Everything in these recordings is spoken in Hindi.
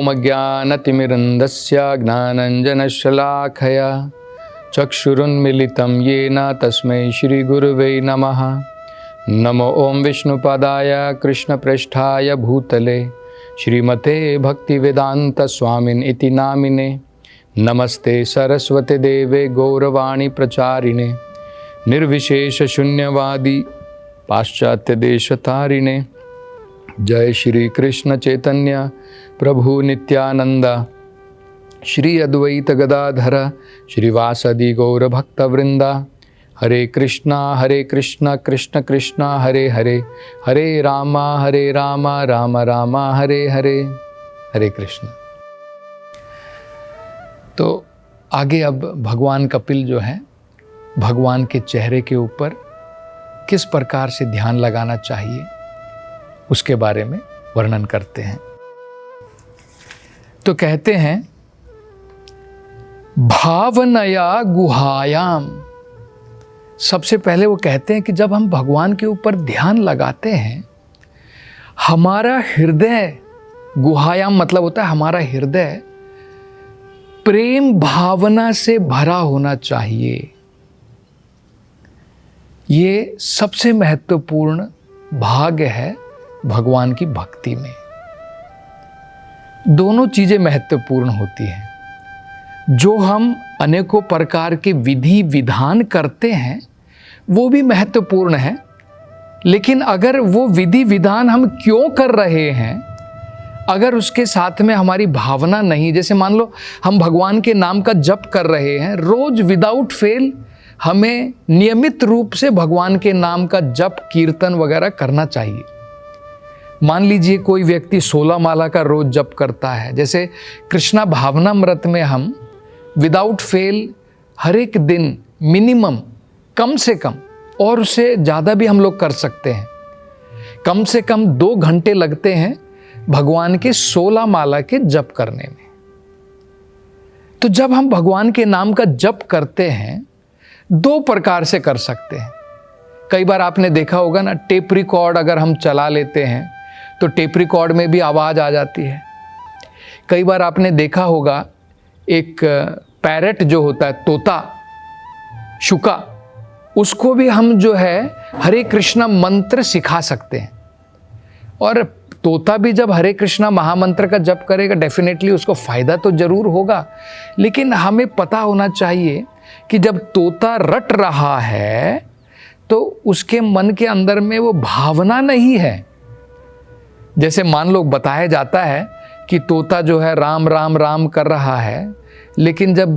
ॐ अज्ञानतिमिरन्धस्य ज्ञानञ्जनशलाखया चक्षुरुन्मिलितं येन तस्मै श्रीगुरुवे नमः। नमो ॐ विष्णुपादाय कृष्णप्रेष्ठाय भूतले श्रीमते भक्तिवेदान्तस्वामिन् इति नामिने। नमस्ते सरस्वती देवे गौरवाणी प्रचारिणे निर्विशेषशून्यवादी पाश्चात्यदेशतारिणे। जय श्री कृष्ण चैतन्य प्रभु नित्यानंद श्री अद्वैत गदाधर श्रीवासदि गौरभक्तवृंदा। हरे कृष्णा कृष्ण कृष्णा हरे हरे, हरे राम राम राम हरे हरे। हरे कृष्ण। तो आगे अब भगवान कपिल जो है भगवान के चेहरे के ऊपर किस प्रकार से ध्यान लगाना चाहिए उसके बारे में वर्णन करते हैं। तो कहते हैं भावनया गुहायाम। सबसे पहले वो कहते हैं कि जब हम भगवान के ऊपर ध्यान लगाते हैं हमारा हृदय, गुहायाम मतलब होता है हमारा हृदय, प्रेम भावना से भरा होना चाहिए। ये सबसे महत्वपूर्ण भाग है भगवान की भक्ति में। दोनों चीजें महत्वपूर्ण होती हैं। जो हम अनेकों प्रकार के विधि विधान करते हैं वो भी महत्वपूर्ण है, लेकिन अगर वो विधि विधान हम क्यों कर रहे हैं अगर उसके साथ में हमारी भावना नहीं, जैसे मान लो हम भगवान के नाम का जप कर रहे हैं, रोज विदाउट फेल हमें नियमित रूप से भगवान के नाम का जप कीर्तन वगैरह करना चाहिए। मान लीजिए कोई व्यक्ति 16 माला का रोज जप करता है, जैसे कृष्णा भावनामृत में हम विदाउट फेल हर एक दिन मिनिमम कम से कम, और उससे ज़्यादा भी हम लोग कर सकते हैं, कम से कम 2 घंटे लगते हैं भगवान के 16 माला के जप करने में। तो जब हम भगवान के नाम का जप करते हैं 2 प्रकार से कर सकते हैं। कई बार आपने देखा होगा ना, टेप रिकॉर्ड अगर हम चला लेते हैं तो टेप रिकॉर्ड में भी आवाज़ आ जाती है। कई बार आपने देखा होगा एक पैरट जो होता है, तोता, शुका, उसको भी हम जो है हरे कृष्णा मंत्र सिखा सकते हैं। और तोता भी जब हरे कृष्णा महामंत्र का जप करेगा डेफिनेटली उसको फ़ायदा तो ज़रूर होगा, लेकिन हमें पता होना चाहिए कि जब तोता रट रहा है तो उसके मन के अंदर में वो भावना नहीं है। जैसे मान लो बताया जाता है कि तोता जो है राम राम राम कर रहा है, लेकिन जब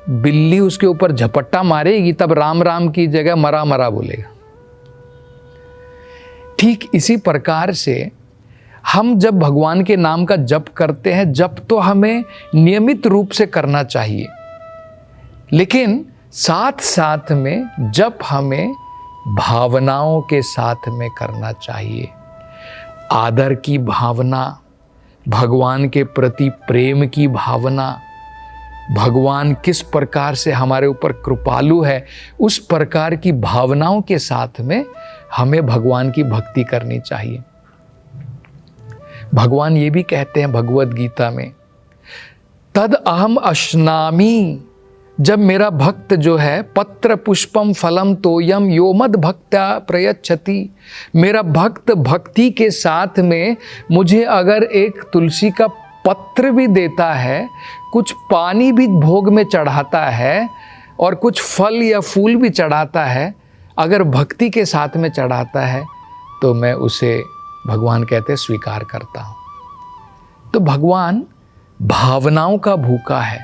बिल्ली उसके ऊपर झपट्टा मारेगी तब राम राम की जगह मरा मरा बोलेगा। ठीक इसी प्रकार से हम जब भगवान के नाम का जप करते हैं, जप तो हमें नियमित रूप से करना चाहिए, लेकिन साथ साथ में जप हमें भावनाओं के साथ में करना चाहिए। आदर की भावना, भगवान के प्रति प्रेम की भावना, भगवान किस प्रकार से हमारे ऊपर कृपालु है उस प्रकार की भावनाओं के साथ में हमें भगवान की भक्ति करनी चाहिए। भगवान ये भी कहते हैं भगवद गीता में, तद अहम अश्नामि। जब मेरा भक्त जो है पत्र पुष्पम फलम तोयम यो मद भक्त्या प्रयच्छति, मेरा भक्त भक्ति के साथ में मुझे अगर एक तुलसी का पत्र भी देता है, कुछ पानी भी भोग में चढ़ाता है और कुछ फल या फूल भी चढ़ाता है, अगर भक्ति के साथ में चढ़ाता है तो मैं उसे, भगवान कहते हैं, स्वीकार करता हूँ। तो भगवान भावनाओं का भूखा है,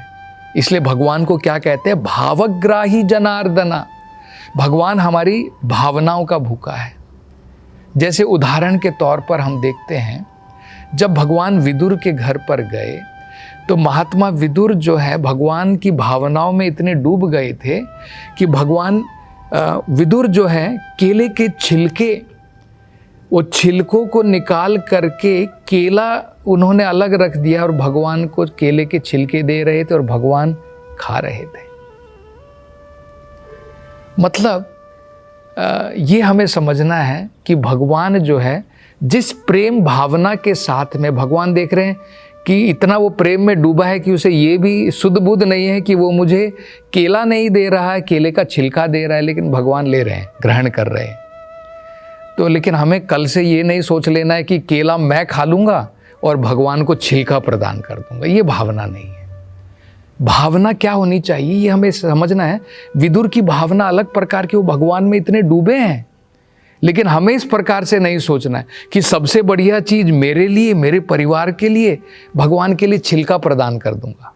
इसलिए भगवान को क्या कहते हैं, भावग्राही जनार्दना। भगवान हमारी भावनाओं का भूखा है। जैसे उदाहरण के तौर पर हम देखते हैं, जब भगवान विदुर के घर पर गए तो महात्मा विदुर जो है भगवान की भावनाओं में इतने डूब गए थे कि भगवान विदुर जो है केले के छिलके, वो छिलकों को निकाल करके केला उन्होंने अलग रख दिया और भगवान को केले के छिलके दे रहे थे और भगवान खा रहे थे। मतलब ये हमें समझना है कि भगवान जो है जिस प्रेम भावना के साथ में, भगवान देख रहे हैं कि इतना वो प्रेम में डूबा है कि उसे ये भी सुध बुध नहीं है कि वो मुझे केला नहीं दे रहा है, केले का छिलका दे रहा है, लेकिन भगवान ले रहे हैं, ग्रहण कर रहे हैं। तो लेकिन हमें कल से ये नहीं सोच लेना है कि केला मैं खा लूँगा और भगवान को छिलका प्रदान कर दूंगा। ये भावना नहीं है। भावना क्या होनी चाहिए ये हमें समझना है। विदुर की भावना अलग प्रकार की, वो भगवान में इतने डूबे हैं, लेकिन हमें इस प्रकार से नहीं सोचना है कि सबसे बढ़िया चीज़ मेरे लिए, मेरे परिवार के लिए, भगवान के लिए छिलका प्रदान कर दूंगा।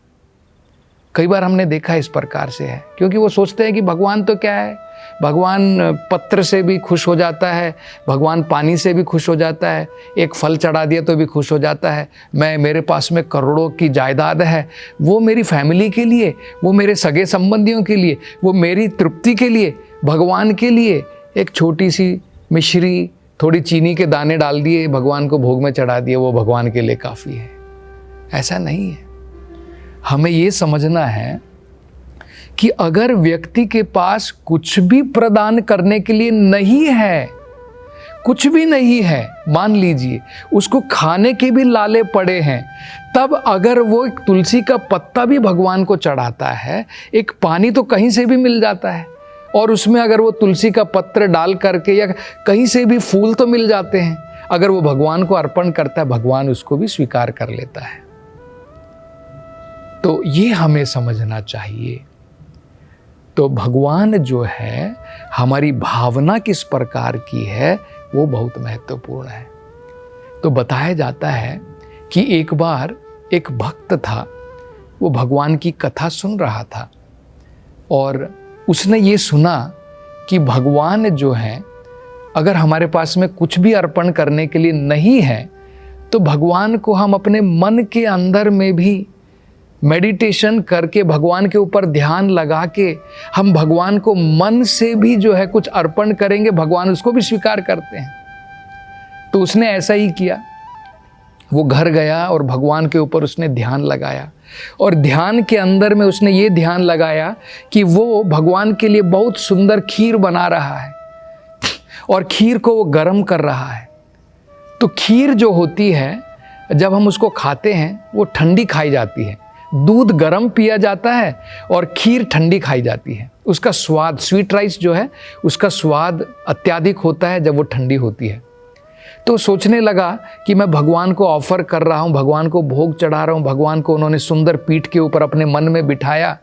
कई बार हमने देखा इस प्रकार से है, क्योंकि वो सोचते हैं कि भगवान तो क्या है, भगवान पत्र से भी खुश हो जाता है, भगवान पानी से भी खुश हो जाता है, एक फल चढ़ा दिया तो भी खुश हो जाता है, मेरे पास में करोड़ों की जायदाद है, वो मेरी फैमिली के लिए, वो मेरे सगे संबंधियों के लिए, वो मेरी तृप्ति के लिए, भगवान के लिए एक छोटी सी मिश्री, थोड़ी चीनी के दाने डाल दिए, भगवान को भोग में चढ़ा दिए, वो भगवान के लिए काफ़ी है। ऐसा नहीं है। हमें ये समझना है कि अगर व्यक्ति के पास कुछ भी प्रदान करने के लिए नहीं है, कुछ भी नहीं है, मान लीजिए उसको खाने के भी लाले पड़े हैं, तब अगर वो एक तुलसी का पत्ता भी भगवान को चढ़ाता है, एक पानी तो कहीं से भी मिल जाता है, और उसमें अगर वो तुलसी का पत्र डाल करके या कहीं से भी फूल तो मिल जाते हैं, अगर वो भगवान को अर्पण करता है, भगवान उसको भी स्वीकार कर लेता है। तो ये हमें समझना चाहिए। तो भगवान जो है, हमारी भावना किस प्रकार की है, वो बहुत महत्वपूर्ण है। तो बताया जाता है कि एक बार एक भक्त था, वो भगवान की कथा सुन रहा था और उसने ये सुना कि भगवान जो है, अगर हमारे पास में कुछ भी अर्पण करने के लिए नहीं है, तो भगवान को हम अपने मन के अंदर में भी मेडिटेशन करके, भगवान के ऊपर ध्यान लगा के हम भगवान को मन से भी जो है कुछ अर्पण करेंगे, भगवान उसको भी स्वीकार करते हैं। तो उसने ऐसा ही किया। वो घर गया और भगवान के ऊपर उसने ध्यान लगाया, और ध्यान के अंदर में उसने ये ध्यान लगाया कि वो भगवान के लिए बहुत सुंदर खीर बना रहा है और खीर को वो गर्म कर रहा है। तो खीर जो होती है, जब हम उसको खाते हैं, वो ठंडी खाई जाती है। दूध गर्म पिया जाता है और खीर ठंडी खाई जाती है। उसका स्वाद, स्वीट राइस जो है, उसका स्वाद अत्यधिक होता है जब वो ठंडी होती है। तो सोचने लगा कि मैं भगवान को ऑफर कर रहा हूँ, भगवान को भोग चढ़ा रहा हूँ, भगवान को उन्होंने सुंदर पीठ के ऊपर अपने मन में बिठाया,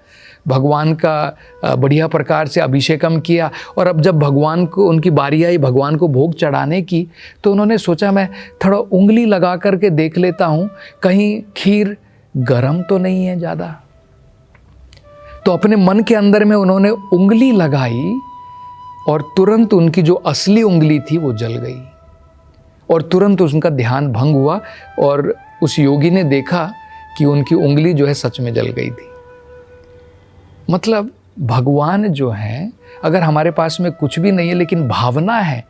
भगवान का बढ़िया प्रकार से अभिषेकम किया, और अब जब भगवान को, उनकी बारी आई भगवान को भोग चढ़ाने की, तो उन्होंने सोचा मैं थोड़ा उंगली लगा करके देख लेता हूँ, कहीं खीर गरम तो नहीं है ज़्यादा। तो अपने मन के अंदर में उन्होंने उंगली लगाई और तुरंत उनकी जो असली उंगली थी वो जल गई, और तुरंत उनका ध्यान भंग हुआ, और उस योगी ने देखा कि उनकी उंगली जो है सच में जल गई थी। मतलब भगवान जो है, अगर हमारे पास में कुछ भी नहीं है लेकिन भावना है,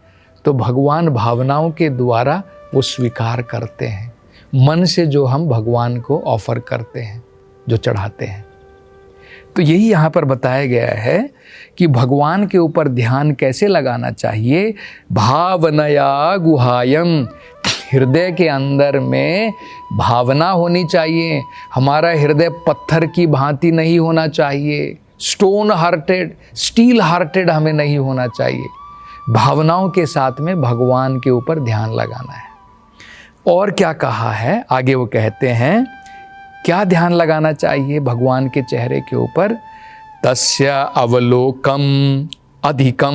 तो भगवान भावनाओं के द्वारा वो स्वीकार करते हैं। मन से जो हम भगवान को ऑफर करते हैं, जो चढ़ाते हैं। तो यही यहाँ पर बताया गया है कि भगवान के ऊपर ध्यान कैसे लगाना चाहिए। भावनया गुहायम, हृदय के अंदर में भावना होनी चाहिए। हमारा हृदय पत्थर की भांति नहीं होना चाहिए, स्टोन हार्टेड, स्टील हार्टेड हमें नहीं होना चाहिए। भावनाओं के साथ में भगवान के ऊपर ध्यान लगाना है। और क्या कहा है आगे, वो कहते हैं क्या ध्यान लगाना चाहिए भगवान के चेहरे के ऊपर। तस्य अवलोकम अधिकम,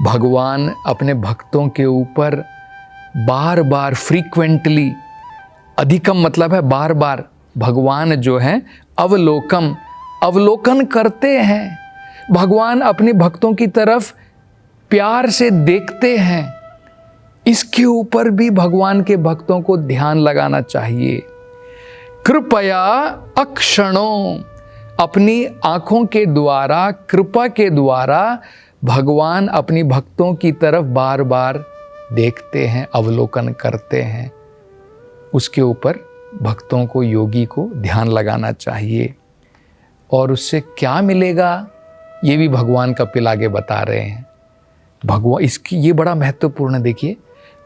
भगवान अपने भक्तों के ऊपर बार बार, फ्रीक्वेंटली, अधिकम मतलब है बार बार, भगवान जो है अवलोकम, अवलोकन करते हैं। भगवान अपने भक्तों की तरफ प्यार से देखते हैं। इसके ऊपर भी भगवान के भक्तों को ध्यान लगाना चाहिए। कृपया अक्षणों, अपनी आंखों के द्वारा, कृपा के द्वारा भगवान अपनी भक्तों की तरफ बार बार देखते हैं, अवलोकन करते हैं। उसके ऊपर भक्तों को, योगी को ध्यान लगाना चाहिए। और उससे क्या मिलेगा ये भी भगवान कपिल आगे बता रहे हैं। भगवान, इसकी ये बड़ा महत्वपूर्ण, देखिए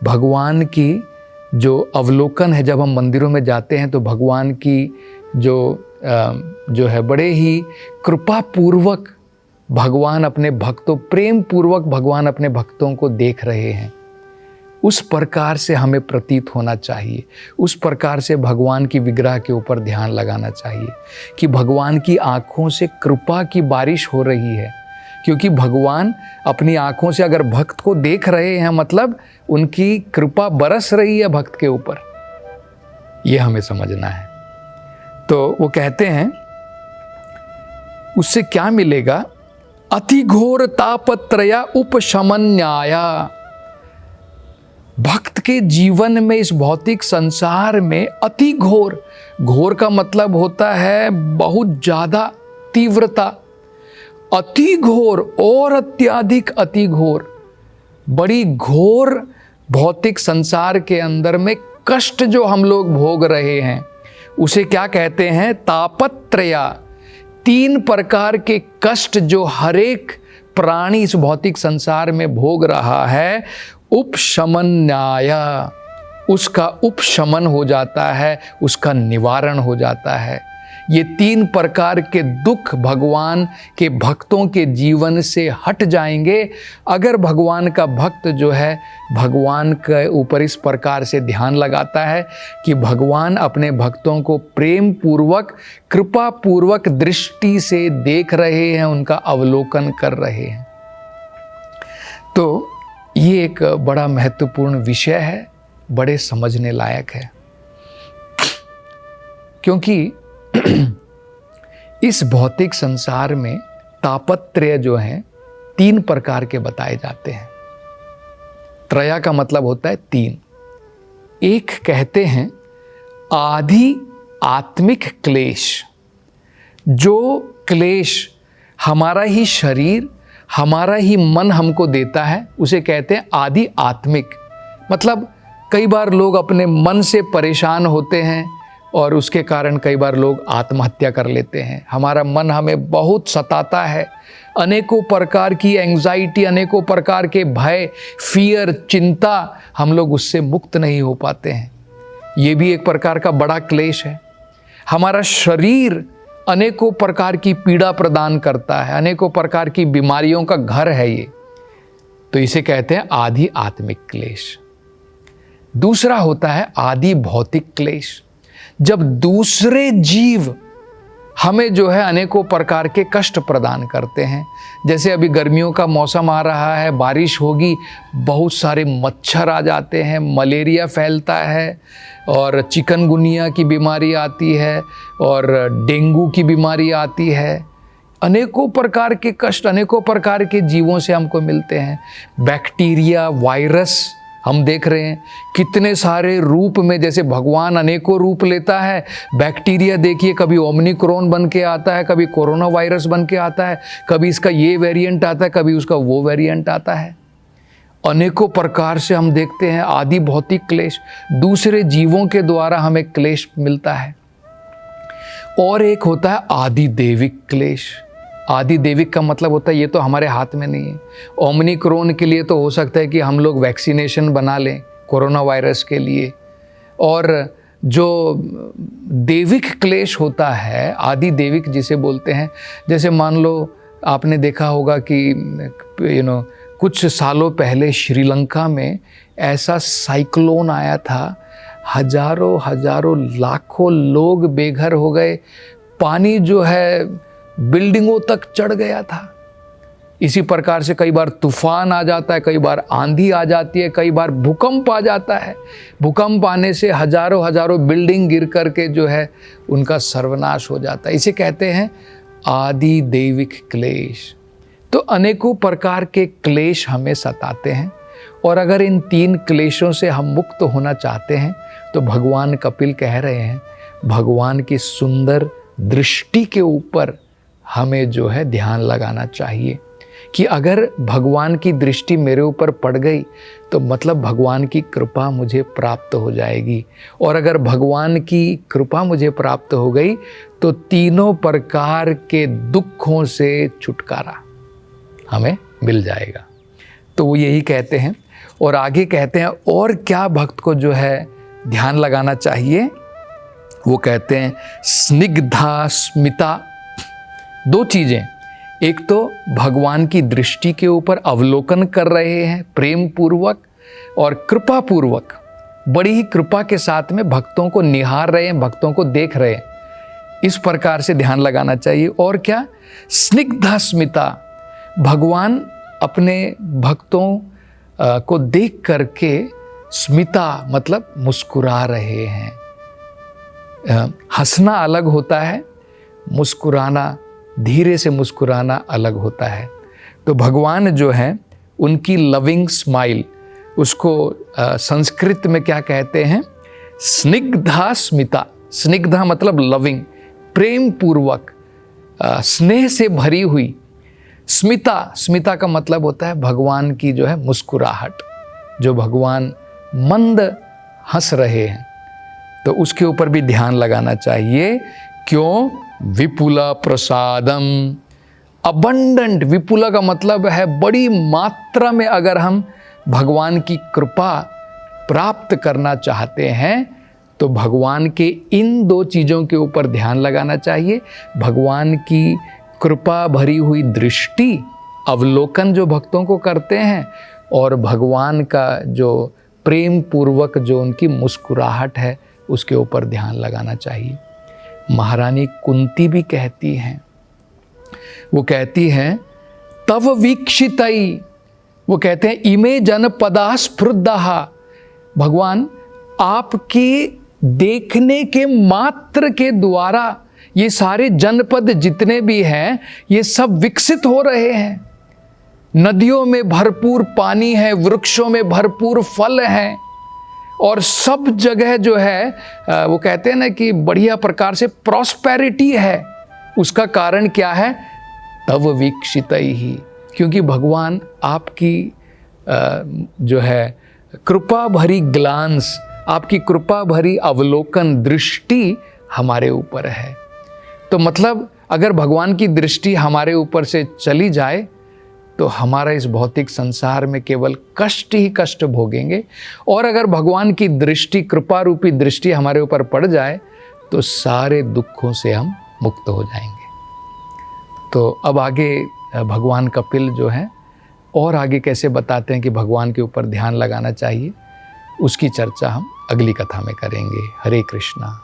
भगवान की जो अवलोकन है, जब हम मंदिरों में जाते हैं तो भगवान की जो है बड़े ही कृपा पूर्वक भगवान अपने भक्तों, प्रेम पूर्वक भगवान अपने भक्तों को देख रहे हैं, उस प्रकार से हमें प्रतीत होना चाहिए। उस प्रकार से भगवान की विग्रह के ऊपर ध्यान लगाना चाहिए कि भगवान की आँखों से कृपा की बारिश हो रही है, क्योंकि भगवान अपनी आँखों से अगर भक्त को देख रहे हैं मतलब उनकी कृपा बरस रही है भक्त के ऊपर, ये हमें समझना है। तो वो कहते हैं उससे क्या मिलेगा, अति घोर तापत्रया उपशमन्याया। भक्त के जीवन में, इस भौतिक संसार में अति घोर, घोर का मतलब होता है बहुत ज्यादा तीव्रता, अति घोर और अत्यधिक अति घोर, बड़ी घोर भौतिक संसार के अंदर में कष्ट जो हम लोग भोग रहे हैं उसे क्या कहते हैं, तापत्रया। 3 प्रकार के कष्ट जो हर एक प्राणी इस भौतिक संसार में भोग रहा है, उपशमन्याया, उसका उपशमन हो जाता है, उसका निवारण हो जाता है। ये 3 प्रकार के दुख भगवान के भक्तों के जीवन से हट जाएंगे अगर भगवान का भक्त जो है भगवान के ऊपर इस प्रकार से ध्यान लगाता है कि भगवान अपने भक्तों को प्रेम पूर्वक, कृपा पूर्वक दृष्टि से देख रहे हैं, उनका अवलोकन कर रहे हैं। तो ये एक बड़ा महत्वपूर्ण विषय है, बड़े समझने लायक है, क्योंकि इस भौतिक संसार में तापत्रय जो हैं 3 प्रकार के बताए जाते हैं। त्रया का मतलब होता है 3। एक कहते हैं आदि आत्मिक क्लेश, जो क्लेश हमारा ही शरीर, हमारा ही मन हमको देता है, उसे कहते हैं आदि आत्मिक। मतलब कई बार लोग अपने मन से परेशान होते हैं और उसके कारण कई बार लोग आत्महत्या कर लेते हैं। हमारा मन हमें बहुत सताता है, अनेकों प्रकार की एंग्जाइटी, अनेकों प्रकार के भय, फियर, चिंता, हम लोग उससे मुक्त नहीं हो पाते हैं। ये भी एक प्रकार का बड़ा क्लेश है। हमारा शरीर अनेकों प्रकार की पीड़ा प्रदान करता है, अनेकों प्रकार की बीमारियों का घर है ये, तो इसे कहते हैं आदि आत्मिक क्लेश। दूसरा होता है आदि भौतिक क्लेश, जब दूसरे जीव हमें जो है अनेकों प्रकार के कष्ट प्रदान करते हैं। जैसे अभी गर्मियों का मौसम आ रहा है, बारिश होगी, बहुत सारे मच्छर आ जाते हैं, मलेरिया फैलता है और चिकनगुनिया की बीमारी आती है और डेंगू की बीमारी आती है। अनेकों प्रकार के कष्ट अनेकों प्रकार के जीवों से हमको मिलते हैं। बैक्टीरिया, वायरस हम देख रहे हैं कितने सारे रूप में, जैसे भगवान अनेकों रूप लेता है। बैक्टीरिया देखिए, कभी ओमिक्रॉन बन के आता है, कभी कोरोना वायरस बन के आता है, कभी इसका ये वेरिएंट आता है, कभी उसका वो वेरिएंट आता है। अनेकों प्रकार से हम देखते हैं आदि भौतिक क्लेश, दूसरे जीवों के द्वारा हमें क्लेश मिलता है। और एक होता है आदि दैविक क्लेश। आदि दैविक का मतलब होता है ये तो हमारे हाथ में नहीं है। ओमिक्रॉन के लिए तो हो सकता है कि हम लोग वैक्सीनेशन बना लें कोरोना वायरस के लिए, और जो दैविक क्लेश होता है, आदि दैविक जिसे बोलते हैं, जैसे मान लो आपने देखा होगा कि कुछ सालों पहले श्रीलंका में ऐसा साइक्लोन आया था, हजारों लाखों लोग बेघर हो गए, पानी जो है बिल्डिंगों तक चढ़ गया था। इसी प्रकार से कई बार तूफान आ जाता है, कई बार आंधी आ जाती है, कई बार भूकंप आ जाता है। भूकंप आने से हजारों बिल्डिंग गिर करके जो है उनका सर्वनाश हो जाता है। इसे कहते हैं आदि दैविक क्लेश। तो अनेकों प्रकार के क्लेश हमें सताते हैं, और अगर इन 3 क्लेशों से हम मुक्त होना चाहते हैं तो भगवान कपिल कह रहे हैं भगवान की सुंदर दृष्टि के ऊपर हमें जो है ध्यान लगाना चाहिए कि अगर भगवान की दृष्टि मेरे ऊपर पड़ गई तो मतलब भगवान की कृपा मुझे प्राप्त हो जाएगी, और अगर भगवान की कृपा मुझे प्राप्त हो गई तो तीनों प्रकार के दुखों से छुटकारा हमें मिल जाएगा। तो वो यही कहते हैं, और आगे कहते हैं और क्या भक्त को जो है ध्यान लगाना चाहिए। वो कहते हैं स्निग्धा स्मिता। दो चीज़ें, एक तो भगवान की दृष्टि के ऊपर अवलोकन कर रहे हैं प्रेम पूर्वक और कृपा पूर्वक, बड़ी ही कृपा के साथ में भक्तों को निहार रहे हैं, भक्तों को देख रहे हैं, इस प्रकार से ध्यान लगाना चाहिए। और क्या, स्निग्धा स्मिता, भगवान अपने भक्तों को देख करके, स्मिता मतलब मुस्कुरा रहे हैं। हंसना अलग होता है, मुस्कुराना, धीरे से मुस्कुराना अलग होता है। तो भगवान जो हैं उनकी लविंग स्माइल, उसको संस्कृत में क्या कहते हैं, स्निग्धा स्मिता। स्निग्धा मतलब लविंग, प्रेम पूर्वक, स्नेह से भरी हुई। स्मिता, स्मिता का मतलब होता है भगवान की जो है मुस्कुराहट, जो भगवान मंद हंस रहे हैं, तो उसके ऊपर भी ध्यान लगाना चाहिए। क्यों? विपुला प्रसादम, अबंडेंट। विपुला का मतलब है बड़ी मात्रा में। अगर हम भगवान की कृपा प्राप्त करना चाहते हैं तो भगवान के इन दो चीज़ों के ऊपर ध्यान लगाना चाहिए। भगवान की कृपा भरी हुई दृष्टि, अवलोकन जो भक्तों को करते हैं, और भगवान का जो प्रेम पूर्वक जो उनकी मुस्कुराहट है, उसके ऊपर ध्यान लगाना चाहिए। महारानी कुंती भी कहती हैं, वो कहती हैं तव वीक्षितई, वो कहते हैं इमे जनपदा स्फुरदहा, भगवान आपके देखने के मात्र के द्वारा ये सारे जनपद जितने भी हैं ये सब विकसित हो रहे हैं। नदियों में भरपूर पानी है, वृक्षों में भरपूर फल हैं, और सब जगह जो है वो कहते हैं ना कि बढ़िया प्रकार से प्रॉस्पेरिटी है। उसका कारण क्या है? तव वीक्षितई ही, क्योंकि भगवान आपकी जो है कृपा भरी ग्लांस, आपकी कृपा भरी अवलोकन दृष्टि हमारे ऊपर है। तो मतलब अगर भगवान की दृष्टि हमारे ऊपर से चली जाए तो हमारा इस भौतिक संसार में केवल कष्ट ही कष्ट भोगेंगे, और अगर भगवान की दृष्टि, कृपा रूपी दृष्टि हमारे ऊपर पड़ जाए तो सारे दुखों से हम मुक्त हो जाएंगे। तो अब आगे भगवान कपिल जो है और आगे कैसे बताते हैं कि भगवान के ऊपर ध्यान लगाना चाहिए, उसकी चर्चा हम अगली कथा में करेंगे। हरे कृष्णा।